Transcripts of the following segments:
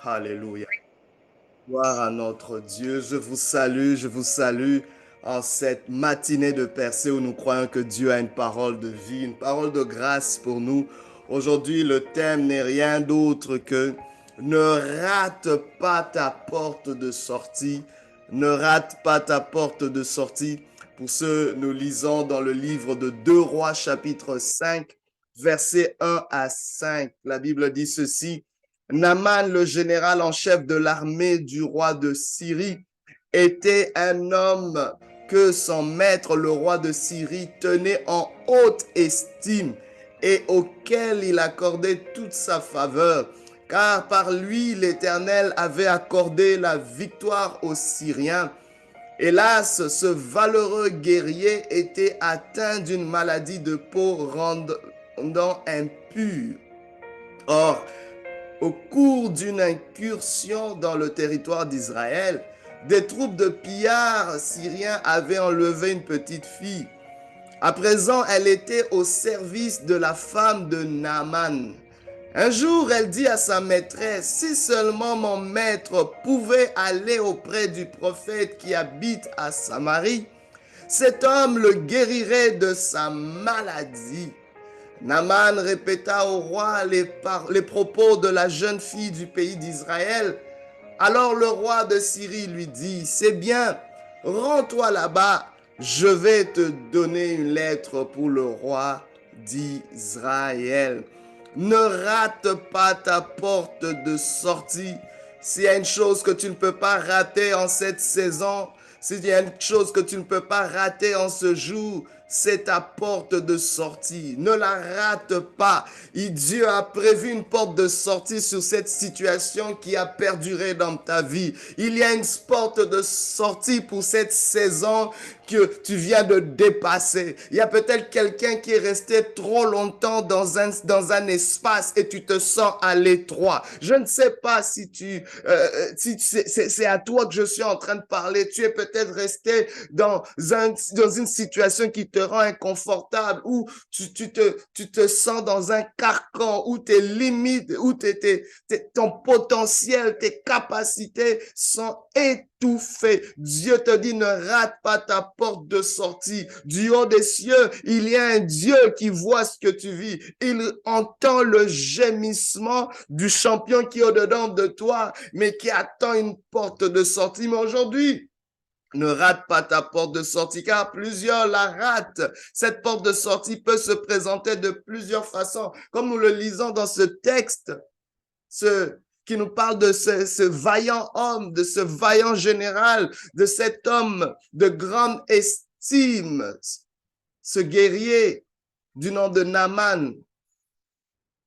Alléluia. Gloire à notre Dieu. Je vous salue en cette matinée de percée où nous croyons que Dieu a une parole de vie, une parole de grâce pour nous. Aujourd'hui, le thème n'est rien d'autre que ne rate pas ta porte de sortie. Ne rate pas ta porte de sortie. Pour ce, nous lisons dans le livre de 2 Rois, chapitre 5, versets 1 à 5. La Bible dit ceci. Naaman, le général en chef de l'armée du roi de Syrie, était un homme que son maître, le roi de Syrie, tenait en haute estime et auquel il accordait toute sa faveur, car par lui l'Éternel avait accordé la victoire aux Syriens. Hélas, ce valeureux guerrier était atteint d'une maladie de peau rendant impur. Or, au cours d'une incursion dans le territoire d'Israël, des troupes de pillards syriens avaient enlevé une petite fille. À présent, elle était au service de la femme de Naaman. Un jour, elle dit à sa maîtresse, si seulement mon maître pouvait aller auprès du prophète qui habite à Samarie, cet homme le guérirait de sa maladie. Naaman répéta au roi les propos de la jeune fille du pays d'Israël. Alors le roi de Syrie lui dit, c'est bien, rends-toi là-bas, je vais te donner une lettre pour le roi d'Israël. Ne rate pas ta porte de sortie. S'il y a une chose que tu ne peux pas rater en cette saison, s'il y a une chose que tu ne peux pas rater en ce jour, c'est ta porte de sortie. Ne la rate pas. Dieu a prévu une porte de sortie sur cette situation qui a perduré dans ta vie. Il y a une porte de sortie pour cette saison que tu viens de dépasser. Il y a peut-être quelqu'un qui est resté trop longtemps dans un espace et tu te sens à l'étroit. Je ne sais pas si si c'est à toi que je suis en train de parler. Tu es peut-être resté dans une situation qui te rend inconfortable, où tu te sens dans un carcan, où tes limites, où ton potentiel, tes capacités sont étouffées. Dieu te dit, ne rate pas ta porte de sortie. Du haut des cieux, il y a un Dieu qui voit ce que tu vis. Il entend le gémissement du champion qui est au-dedans de toi, mais qui attend une porte de sortie. Mais aujourd'hui, ne rate pas ta porte de sortie, car plusieurs la ratent. Cette porte de sortie peut se présenter de plusieurs façons. Comme nous le lisons dans ce texte, qui nous parle de ce vaillant homme, de ce vaillant général, de cet homme de grande estime, ce guerrier du nom de Naaman,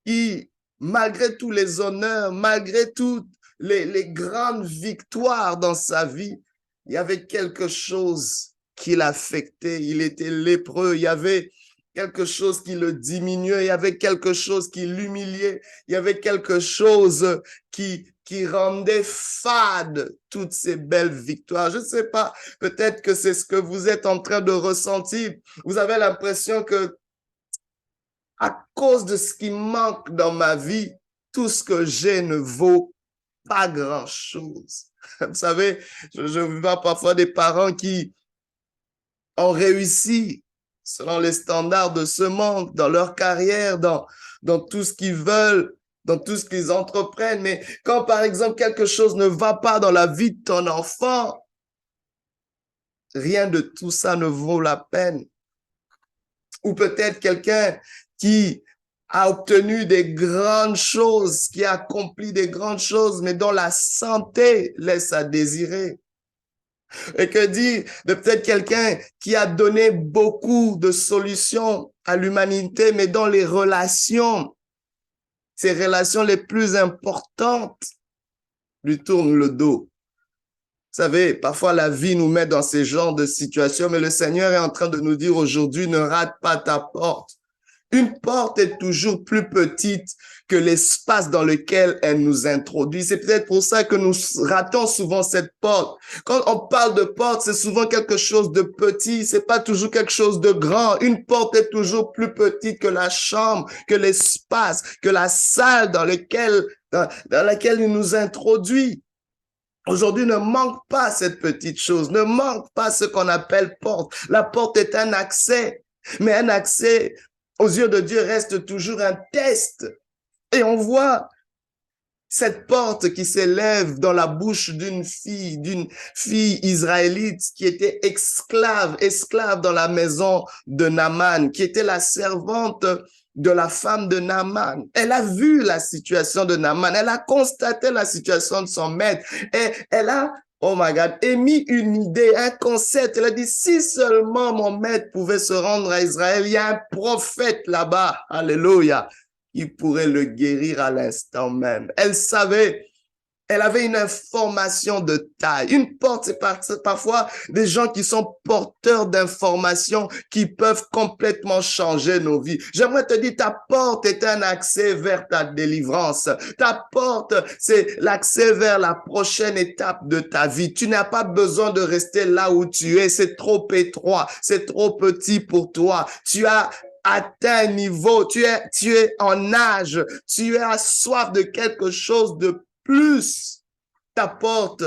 qui, malgré tous les honneurs, malgré toutes les grandes victoires dans sa vie, il y avait quelque chose qui l'affectait. Il était lépreux. Il y avait quelque chose qui le diminuait. Il y avait quelque chose qui l'humiliait. Il y avait quelque chose qui rendait fade toutes ces belles victoires. Je ne sais pas, peut-être que c'est ce que vous êtes en train de ressentir. Vous avez l'impression que à cause de ce qui manque dans ma vie, tout ce que j'ai ne vaut pas grand-chose. Vous savez, je vois parfois des parents qui ont réussi selon les standards de ce monde, dans leur carrière, dans tout ce qu'ils veulent, dans tout ce qu'ils entreprennent. Mais quand, par exemple, quelque chose ne va pas dans la vie de ton enfant, rien de tout ça ne vaut la peine. Ou peut-être quelqu'un qui a obtenu des grandes choses, qui a accompli des grandes choses, mais dont la santé laisse à désirer. Et que dire de peut-être quelqu'un qui a donné beaucoup de solutions à l'humanité, mais dont les relations, ses relations les plus importantes, lui tournent le dos. Vous savez, parfois la vie nous met dans ces genres de situations, mais le Seigneur est en train de nous dire aujourd'hui, ne rate pas ta porte. Une porte est toujours plus petite que l'espace dans lequel elle nous introduit. C'est peut-être pour ça que nous ratons souvent cette porte. Quand on parle de porte, c'est souvent quelque chose de petit, c'est pas toujours quelque chose de grand. Une porte est toujours plus petite que la chambre, que l'espace, que la salle dans laquelle il nous introduit. Aujourd'hui, ne manque pas cette petite chose, ne manque pas ce qu'on appelle porte. La porte est un accès, mais un accès aux yeux de Dieu reste toujours un test. Et on voit cette porte qui s'élève dans la bouche d'une fille israélite qui était esclave dans la maison de Naaman, qui était la servante de la femme de Naaman. Elle a vu la situation de Naaman, elle a constaté la situation de son maître et elle a, oh my God, émis une idée, un concept. Elle a dit, si seulement mon maître pouvait se rendre à Israël, il y a un prophète là-bas, alléluia, il pourrait le guérir à l'instant même. Elle savait, elle avait une information de taille. Une porte, c'est parfois des gens qui sont porteurs d'informations qui peuvent complètement changer nos vies. J'aimerais te dire, ta porte est un accès vers ta délivrance. Ta porte, c'est l'accès vers la prochaine étape de ta vie. Tu n'as pas besoin de rester là où tu es. C'est trop étroit, c'est trop petit pour toi. Tu as atteint un niveau, tu es en âge, tu as soif de quelque chose de plus. Ta porte,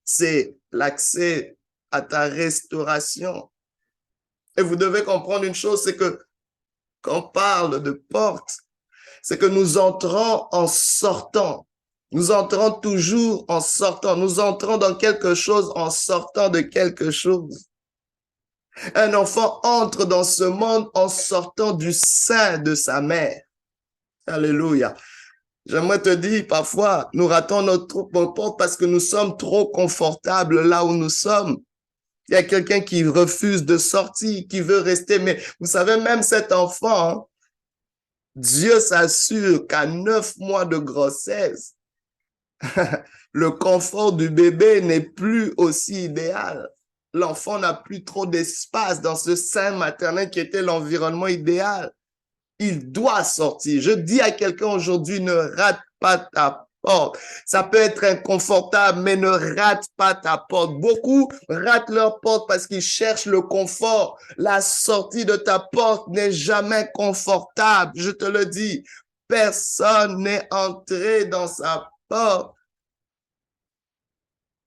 c'est l'accès à ta restauration. Et vous devez comprendre une chose, c'est que quand on parle de porte, c'est que nous entrons en sortant. Nous entrons toujours en sortant. Nous entrons dans quelque chose en sortant de quelque chose. Un enfant entre dans ce monde en sortant du sein de sa mère. Alléluia. J'aimerais te dire, parfois, nous ratons notre porte parce que nous sommes trop confortables là où nous sommes. Il y a quelqu'un qui refuse de sortir, qui veut rester. Mais vous savez, même cet enfant, hein, Dieu s'assure qu'à 9 mois de grossesse, le confort du bébé n'est plus aussi idéal. L'enfant n'a plus trop d'espace dans ce sein maternel qui était l'environnement idéal. Il doit sortir. Je dis à quelqu'un aujourd'hui, ne rate pas ta porte. Ça peut être inconfortable, mais ne rate pas ta porte. Beaucoup ratent leur porte parce qu'ils cherchent le confort. La sortie de ta porte n'est jamais confortable. Je te le dis. Personne n'est entré dans sa porte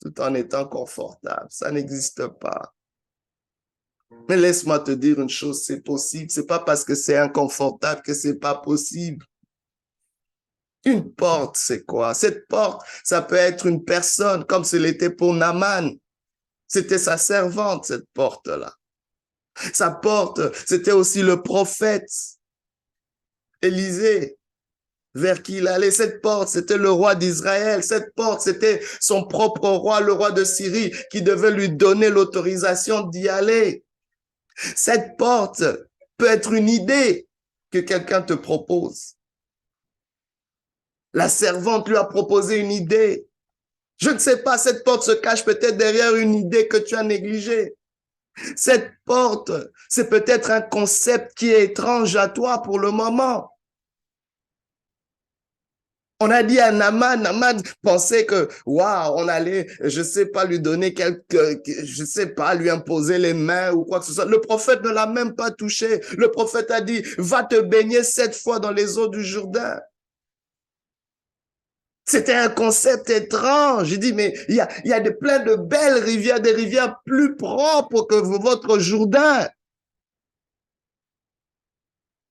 tout en étant confortable. Ça n'existe pas. Mais laisse-moi te dire une chose, c'est possible. C'est pas parce que c'est inconfortable que c'est pas possible. Une porte, c'est quoi? Cette porte, ça peut être une personne, comme ce l'était pour Naaman. C'était sa servante, cette porte-là. Sa porte, c'était aussi le prophète Élisée, vers qui il allait. Cette porte, c'était le roi d'Israël. Cette porte, c'était son propre roi, le roi de Syrie, qui devait lui donner l'autorisation d'y aller. Cette porte peut être une idée que quelqu'un te propose. La servante lui a proposé une idée. Je ne sais pas, cette porte se cache peut-être derrière une idée que tu as négligée. Cette porte, c'est peut-être un concept qui est étrange à toi pour le moment. On a dit à Naaman pensait que, waouh, on allait, je sais pas, lui donner je sais pas, lui imposer les mains ou quoi que ce soit. Le prophète ne l'a même pas touché. Le prophète a dit, va te baigner 7 fois dans les eaux du Jourdain. C'était un concept étrange. J'ai dit, mais il y a plein de belles rivières, des rivières plus propres que votre Jourdain.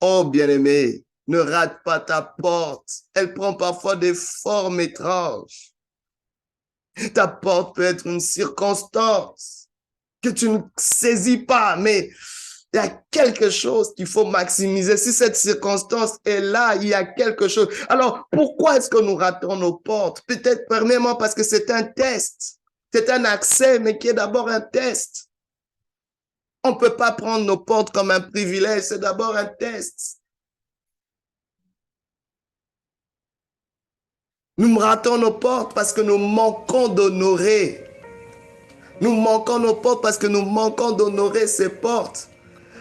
Oh, bien-aimé, ne rate pas ta porte. Elle prend parfois des formes étranges. Ta porte peut être une circonstance que tu ne saisis pas, mais il y a quelque chose qu'il faut maximiser. Si cette circonstance est là, il y a quelque chose. Alors, pourquoi est-ce que nous ratons nos portes? Peut-être premièrement parce que c'est un test. C'est un accès, mais qui est d'abord un test. On ne peut pas prendre nos portes comme un privilège, c'est d'abord un test. Nous ratons nos portes parce que nous manquons d'honorer. Nous manquons nos portes parce que nous manquons d'honorer ces portes.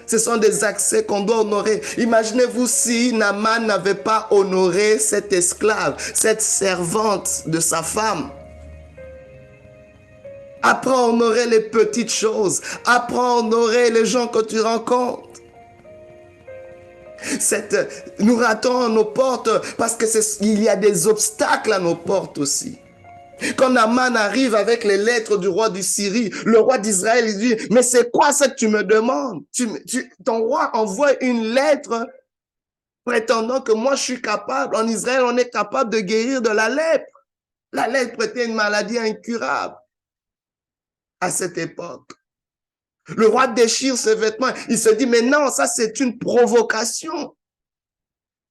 Ce sont des accès qu'on doit honorer. Imaginez-vous si Naaman n'avait pas honoré cette esclave, cette servante de sa femme. Apprends à honorer les petites choses. Apprends à honorer les gens que tu rencontres. Nous ratons nos portes parce qu'il y a des obstacles à nos portes aussi. Quand Naaman arrive avec les lettres du roi du Syrie, le roi d'Israël, il dit, mais c'est quoi ça que tu me demandes? Ton roi envoie une lettre prétendant que moi je suis capable. En Israël, on est capable de guérir de la lèpre. La lèpre était une maladie incurable à cette époque. Le roi déchire ses vêtements. Il se dit, mais non, ça c'est une provocation.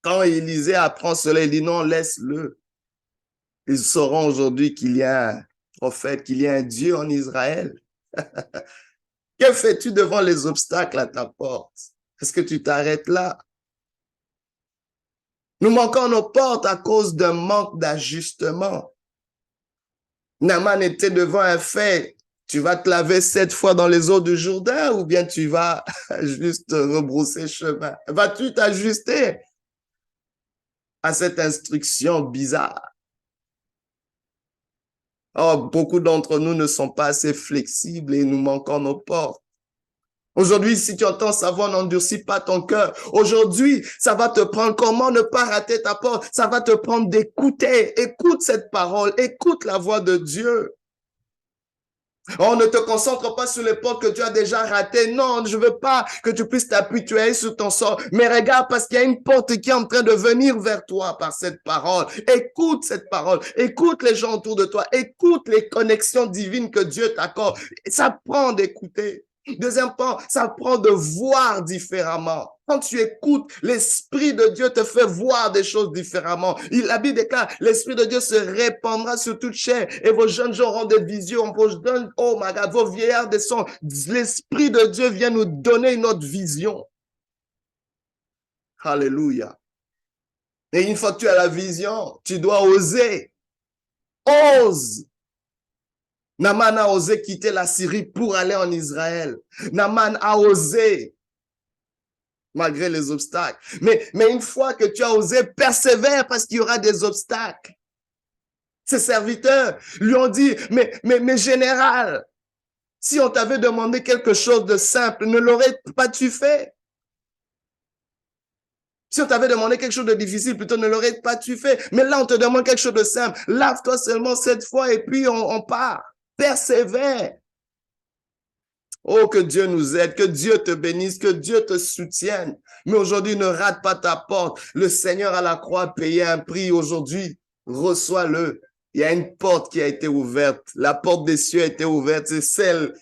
Quand Élisée apprend cela, il dit, non, laisse-le. Ils sauront aujourd'hui qu'il y a un prophète, qu'il y a un Dieu en Israël. Que fais-tu devant les obstacles à ta porte? Est-ce que tu t'arrêtes là? Nous manquons nos portes à cause d'un manque d'ajustement. Naaman était devant un fait. Tu vas te laver 7 fois dans les eaux du Jourdain ou bien tu vas juste rebrousser chemin? Vas-tu t'ajuster à cette instruction bizarre? Oh, beaucoup d'entre nous ne sont pas assez flexibles et nous manquons nos portes. Aujourd'hui, si tu entends sa voix, n'endurcis pas ton cœur. Aujourd'hui, ça va te prendre comment ne pas rater ta porte. Ça va te prendre d'écouter. Écoute cette parole. Écoute la voix de Dieu. On ne te concentre pas sur les portes que tu as déjà ratées. Non, je veux pas que tu puisses t'appuyer sur ton sort. Mais regarde, parce qu'il y a une porte qui est en train de venir vers toi par cette parole. Écoute cette parole. Écoute les gens autour de toi. Écoute les connexions divines que Dieu t'accorde. Ça prend d'écouter. Deuxième point, ça prend de voir différemment. Quand tu écoutes, l'Esprit de Dieu te fait voir des choses différemment. La Bible déclare, l'Esprit de Dieu se répandra sur toute chair et vos jeunes gens auront des visions. Oh my God, vos vieillards descendent. L'Esprit de Dieu vient nous donner une autre vision. Alléluia. Et une fois que tu as la vision, tu dois oser. Ose. Naaman a osé quitter la Syrie pour aller en Israël. Naaman a osé, malgré les obstacles. Mais une fois que tu as osé, persévère parce qu'il y aura des obstacles. Ses serviteurs lui ont dit, mais général, si on t'avait demandé quelque chose de simple, ne l'aurais pas-tu fait? Si on t'avait demandé quelque chose de difficile, plutôt ne l'aurais pas-tu fait? Mais là, on te demande quelque chose de simple. Lave-toi seulement 7 fois et puis on part. Persévère. Oh, que Dieu nous aide, que Dieu te bénisse, que Dieu te soutienne. Mais aujourd'hui, ne rate pas ta porte. Le Seigneur à la croix a payé un prix. Aujourd'hui, reçois-le. Il y a une porte qui a été ouverte. La porte des cieux a été ouverte. C'est celle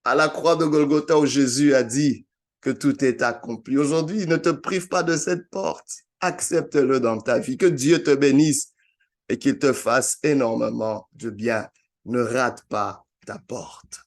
à la croix de Golgotha où Jésus a dit que tout est accompli. Aujourd'hui, ne te prive pas de cette porte. Accepte-le dans ta vie. Que Dieu te bénisse et qu'il te fasse énormément de bien. Ne rate pas ta porte.